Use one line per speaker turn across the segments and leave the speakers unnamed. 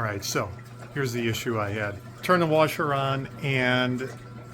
Alright, so here's the issue I had. Turn the washer on and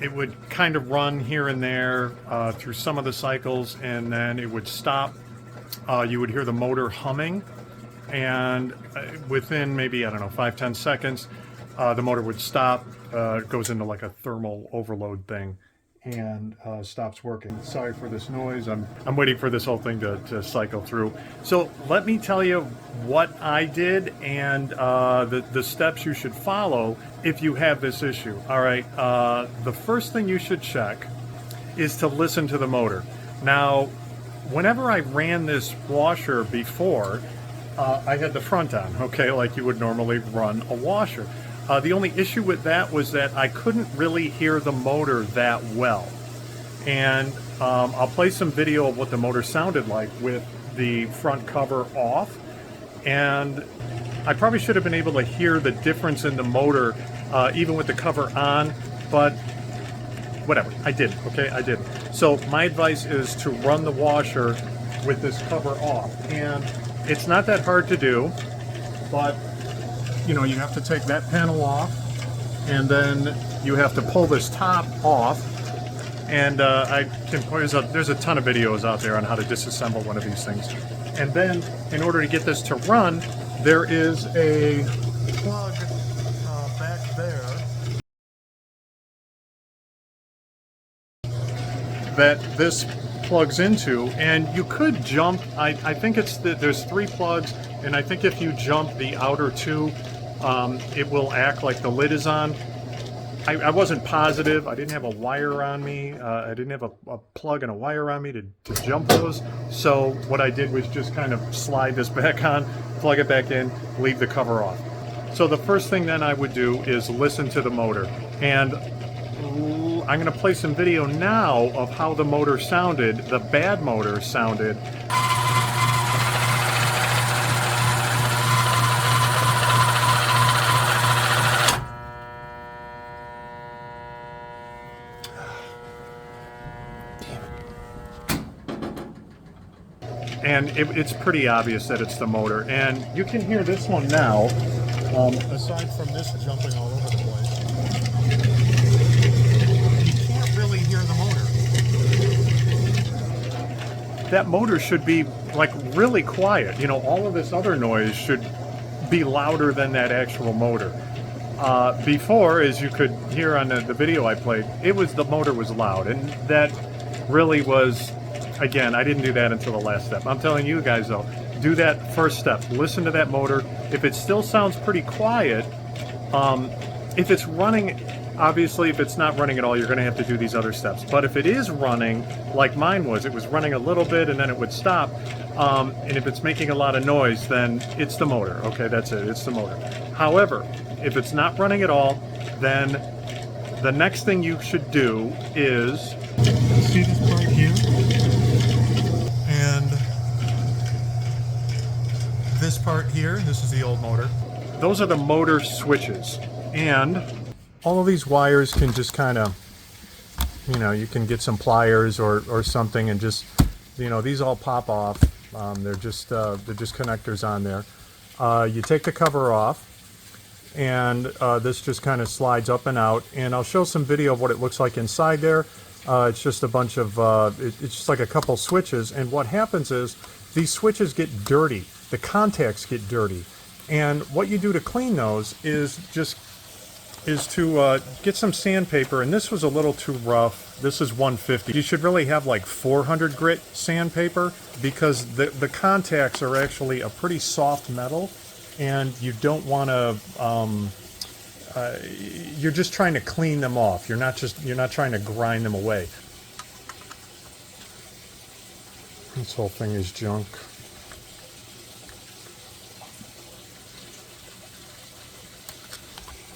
it would kind of run here and there through some of the cycles, and then it would stop. You would hear the motor humming, and within maybe, I don't know, 5-10 seconds, the motor would stop. It goes into like a thermal overload thing and stops working. Sorry for this noise. I'm waiting for this whole thing to cycle through. So let me tell you what I did and the steps you should follow if you have this issue. All right, the first thing you should check is to listen to the motor. Now, whenever I ran this washer before, I had the front on, okay, like you would normally run a washer. The only issue with that was that I couldn't really hear the motor that well. And I'll play some video of what the motor sounded like with the front cover off. And I probably should have been able to hear the difference in the motor even with the cover on, but whatever, I didn't, okay, I didn't. So my advice is to run the washer with this cover off. And it's not that hard to do, but you know, you have to take that panel off, and then you have to pull this top off. And I can point out, there's a ton of videos out there on how to disassemble one of these things. And then, in order to get this to run, there is a plug back there that this plugs into, and you could jump. I think it's there's 3 plugs, and I think if you jump the outer 2, it will act like the lid is on. I wasn't positive. I didn't have a wire on me. I didn't have a plug and a wire on me to jump those. So what I did was just kind of slide this back on, plug it back in, leave the cover off. So the first thing then I would do is listen to the motor. And I'm going to play some video now of how the motor sounded, the bad motor sounded. And it's pretty obvious that it's the motor. And you can hear this one now, aside from this jumping all over the place. You can't really hear the motor. That motor should be like really quiet. You know, all of this other noise should be louder than that actual motor. Before, as you could hear on the video I played, the motor was loud, and that really was. Again, I didn't do that until the last step. I'm telling you guys though, do that first step. Listen to that motor. If it still sounds pretty quiet, if it's running, obviously if it's not running at all, you're going to have to do these other steps. But if it is running, like mine was, it was running a little bit and then it would stop, and if it's making a lot of noise, then it's the motor. Okay, that's it. It's the motor. However, if it's not running at all, then the next thing you should do is, see this part here? And this part here, this is the old motor. Those are the motor switches. And all of these wires can just kind of, you know, you can get some pliers or something and just, you know, these all pop off. They're just connectors on there. You take the cover off, and this just kind of slides up and out. And I'll show some video of what it looks like inside there. It's just a bunch of, it's just like a couple switches, and what happens is these switches get dirty, the contacts get dirty, and what you do to clean those is to get some sandpaper, and this was a little too rough. This is 150. You should really have like 400 grit sandpaper, because the contacts are actually a pretty soft metal, and you don't want to, you're just trying to clean them off. You're not trying to grind them away. This whole thing is junk.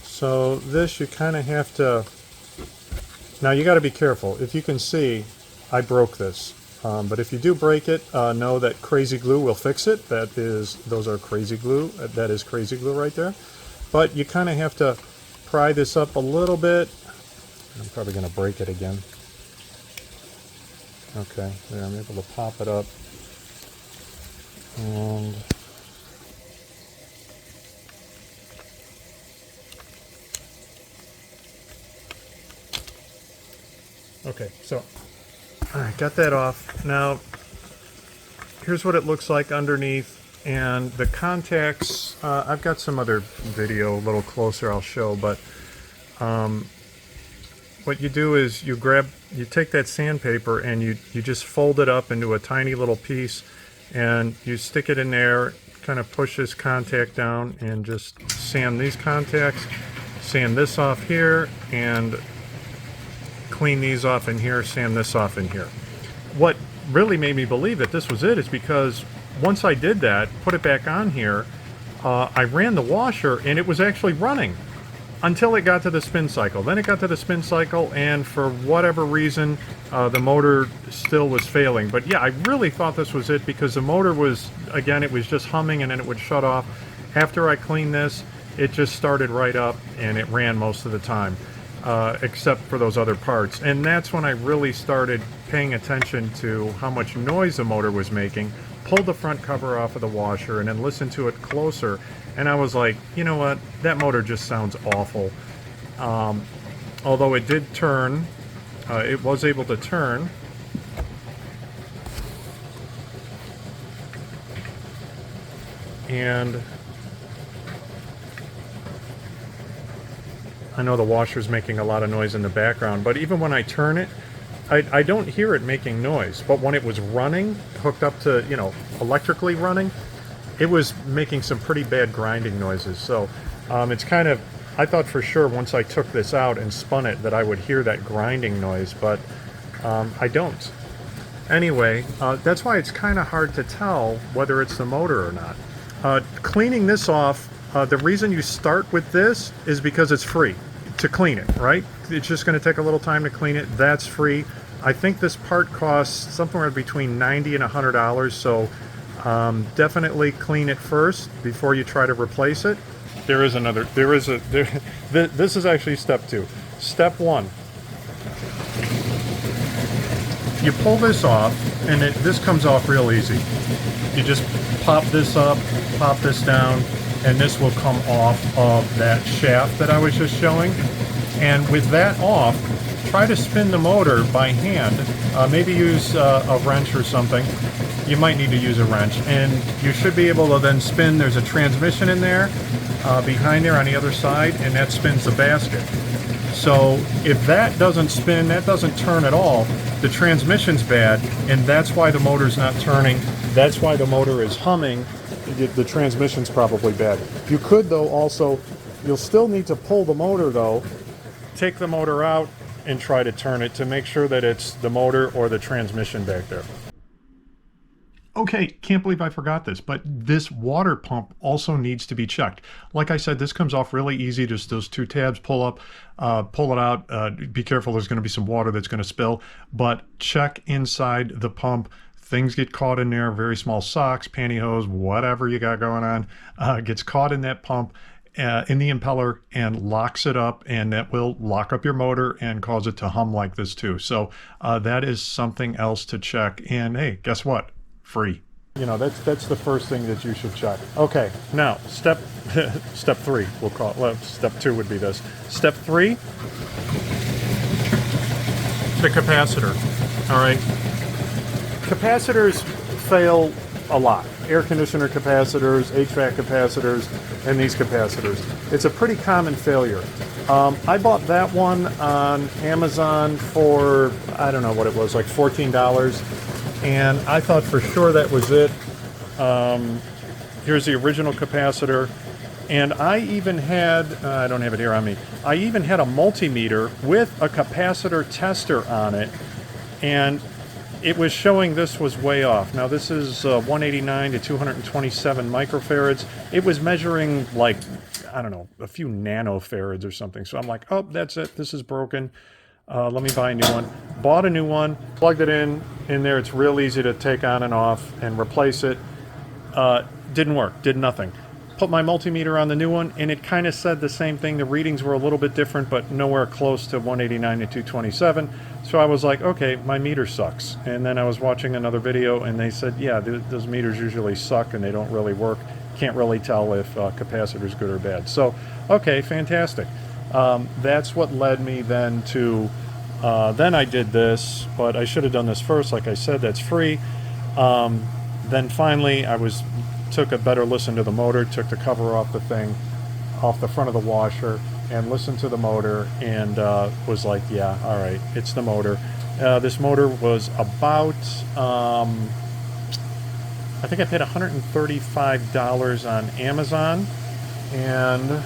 So this, you kind of have to, now you got to be careful. If you can see, I broke this. But if you do break it, know that crazy glue will fix it. Those are crazy glue. That is crazy glue right there. But you kind of have to pry this up a little bit. I'm probably going to break it again. Okay, there, I'm able to pop it up. And Okay, so I got that off. Now, here's what it looks like underneath. And the contacts, I've got some other video a little closer I'll show, but what you do is you take that sandpaper and you just fold it up into a tiny little piece and you stick it in there, kind of push this contact down and just sand these contacts, sand this off here, and clean these off in here, sand this off in here. What really made me believe that this was it is because once I did that, put it back on here, I ran the washer and it was actually running until it got to the spin cycle. Then it got to the spin cycle, and for whatever reason, the motor still was failing. But yeah, I really thought this was it because the motor was, again, it was just humming and then it would shut off. After I cleaned this, it just started right up and it ran most of the time, except for those other parts. And that's when I really started paying attention to how much noise the motor was making, pulled the front cover off of the washer and then listened to it closer. And I was like, you know what, that motor just sounds awful. Although it did turn, it was able to turn. And I know the washer's making a lot of noise in the background, but even when I turn it, I don't hear it making noise. But when it was running, hooked up to, you know, electrically running, it was making some pretty bad grinding noises. So it's kind of, I thought for sure once I took this out and spun it that I would hear that grinding noise, but I don't. Anyway, that's why it's kind of hard to tell whether it's the motor or not. Cleaning this off, the reason you start with this is because it's free to clean it, right? It's just going to take a little time to clean it. That's free. I think this part costs somewhere between $90 and $100, so definitely clean it first before you try to replace it. This is actually step 2. Step 1. You pull this off, and this comes off real easy. You just pop this up, pop this down, and this will come off of that shaft that I was just showing. And with that off, try to spin the motor by hand. Maybe use a wrench or something. You might need to use a wrench, and you should be able to then spin. There's a transmission in there, behind there on the other side, and that spins the basket. So if that doesn't spin, that doesn't turn at all, the transmission's bad, and that's why the motor's not turning. That's why the motor is humming. The transmission's probably bad. You could, though, also, you'll still need to pull the motor, though, take the motor out and try to turn it to make sure that it's the motor or the transmission back there. Okay, can't believe I forgot this, but this water pump also needs to be checked. Like I said, this comes off really easy. Just those 2 tabs, pull up, pull it out. Be careful, there's going to be some water that's going to spill, but check inside the pump. Things get caught in there, very small socks, pantyhose, whatever you got going on, gets caught in that pump, in the impeller, and locks it up, and that will lock up your motor and cause it to hum like this too. So that is something else to check. And hey, guess what? Free. You know, that's the first thing that you should check. Okay, now step 3, we'll call it. Well, step 2 would be this. Step 3, the capacitor. All right. Capacitors fail a lot. Air conditioner capacitors, HVAC capacitors, and these capacitors. It's a pretty common failure. I bought that one on Amazon for, I don't know what it was, like $14. And I thought for sure that was it. Here's the original capacitor. And I even had, I don't have it here on me, I even had a multimeter with a capacitor tester on it. And it was showing this was way off. Now this is 189 to 227 microfarads. It was measuring like, I don't know, a few nanofarads or something. So I'm like, oh, that's it. This is broken. Let me buy a new one. Bought a new one, plugged it in there. It's real easy to take on and off and replace it. Didn't work, did nothing. Put my multimeter on the new one, and it kind of said the same thing. The readings were a little bit different, but nowhere close to 189 to 227. So I was like, okay, my meter sucks. And then I was watching another video, and they said, yeah, those meters usually suck and they don't really work. Can't really tell if capacitor's good or bad. So, okay, fantastic. That's what led me then to Then I did this, but I should have done this first. Like I said, that's free. Then finally, took a better listen to the motor, took the cover off the thing, off the front of the washer, and listened to the motor, and was like, yeah, all right, it's the motor. This motor was about, I think I paid $135 on Amazon, and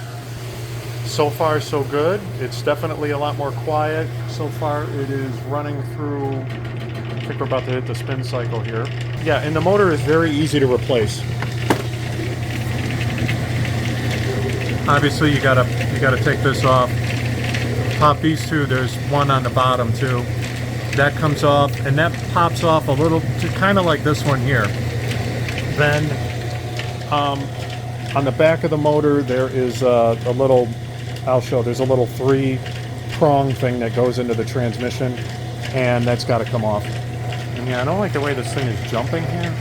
so far so good. It's definitely a lot more quiet. So far it is running through, I think we're about to hit the spin cycle here. Yeah, and the motor is very easy to replace. Obviously you gotta take this off. Pop these two, there's one on the bottom too. That comes off, and that pops off a little, kind of like this one here. Then on the back of the motor there is a little, I'll show, there's a little 3-prong thing that goes into the transmission, and that's got to come off. And yeah, I don't like the way this thing is jumping here,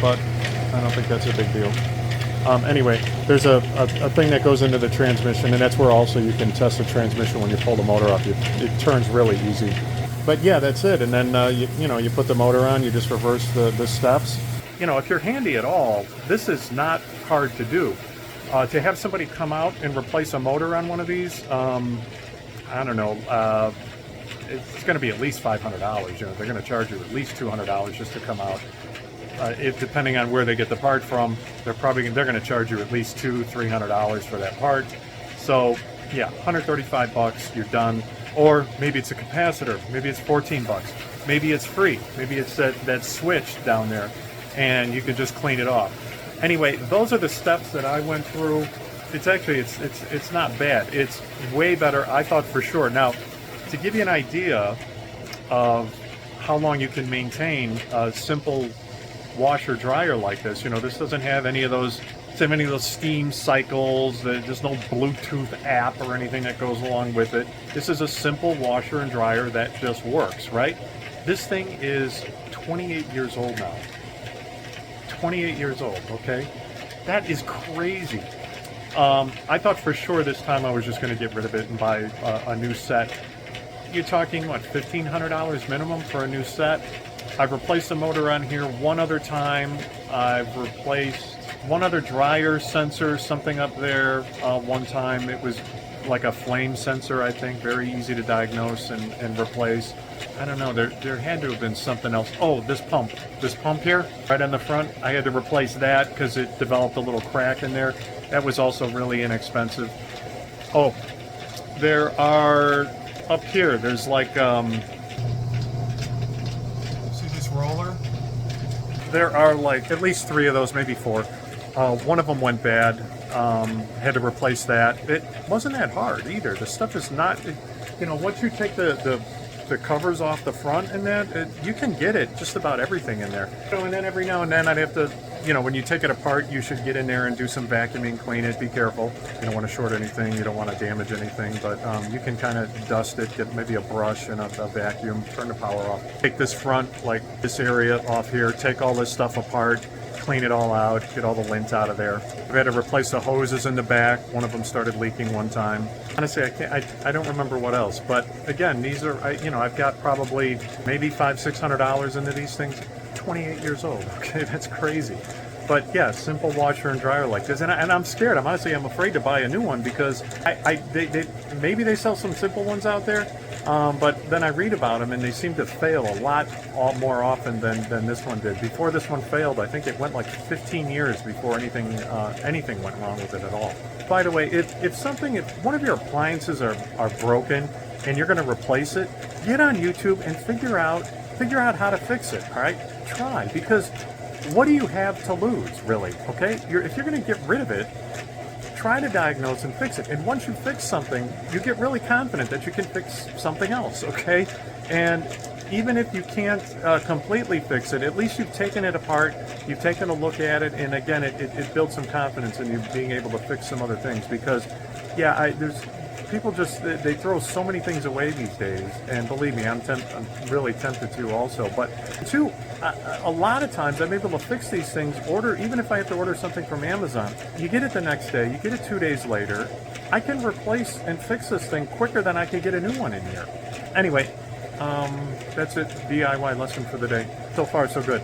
but I don't think that's a big deal. Anyway, there's a thing that goes into the transmission, and that's where also you can test the transmission when you pull the motor off. It turns really easy. But yeah, that's it. And then you put the motor on, you just reverse the steps. You know, if you're handy at all, this is not hard to do. To have somebody come out and replace a motor on one of these, I don't know, it's going to be at least $500. You know, they're going to charge you at least $200 just to come out. Depending on where they get the part from, they're going to charge you at least $200-300 for that part. So yeah, $135, you're done. Or maybe it's a capacitor, maybe it's $14, maybe it's free, maybe it's that switch down there, and you can just clean it off. Anyway, those are the steps that I went through. It's actually it's not bad. It's way better, I thought, for sure. Now, to give you an idea of how long you can maintain a simple washer dryer like this, you know, this doesn't have any of those steam cycles. There's no Bluetooth app or anything that goes along with it. This is a simple washer and dryer that just works, right? This thing is 28 years old now. 28 years old, okay? That is crazy. I thought for sure this time I was just going to get rid of it and buy a new set. You're talking, what, $1,500 minimum for a new set? I've replaced the motor on here one other time. I've replaced one other dryer sensor, something up there one time. It was like a flame sensor, I think, very easy to diagnose and replace. I don't know, there had to have been something else. Oh, this pump here, right on the front, I had to replace that because it developed a little crack in there. That was also really inexpensive. Oh, there are, up here, there's like, see this roller? There are like at least 3 of those, maybe 4. One of them went bad, had to replace that. It wasn't that hard either. The stuff is not, you know, once you take the covers off the front and that, you can get it, just about everything in there. So, and then every now and then I'd have to, you know, when you take it apart, you should get in there and do some vacuuming, clean it, be careful. You don't want to short anything, you don't want to damage anything, but you can kind of dust it, get maybe a brush and a vacuum, turn the power off. Take this front, like this area off here, take all this stuff apart, clean it all out, get all the lint out of there. I've had to replace the hoses in the back. One of them started leaking one time. Honestly, I don't remember what else. But again, these are, you know, I've got probably maybe $500-600 into these things. 28 years old. Okay, that's crazy. But yeah, simple washer and dryer like this, and I'm scared. I'm afraid to buy a new one because maybe they sell some simple ones out there, but then I read about them and they seem to fail a lot more often than this one did. Before this one failed, I think it went like 15 years before anything went wrong with it at all. By the way, if one of your appliances are broken and you're going to replace it, get on YouTube and figure out how to fix it. All right, try, because what do you have to lose, really? Okay, if you're going to get rid of it, try to diagnose and fix it. And once you fix something, you get really confident that you can fix something else. Okay, and even if you can't completely fix it, at least you've taken it apart, you've taken a look at it, and again, it builds some confidence in you being able to fix some other things. Because, yeah, people just, they throw so many things away these days, and believe me, I'm really tempted to also. But two, a lot of times I'm able to fix these things, even if I have to order something from Amazon, you get it the next day, you get it 2 days later, I can replace and fix this thing quicker than I can get a new one in here. Anyway, That's it. DIY lesson for the day. So far, so good.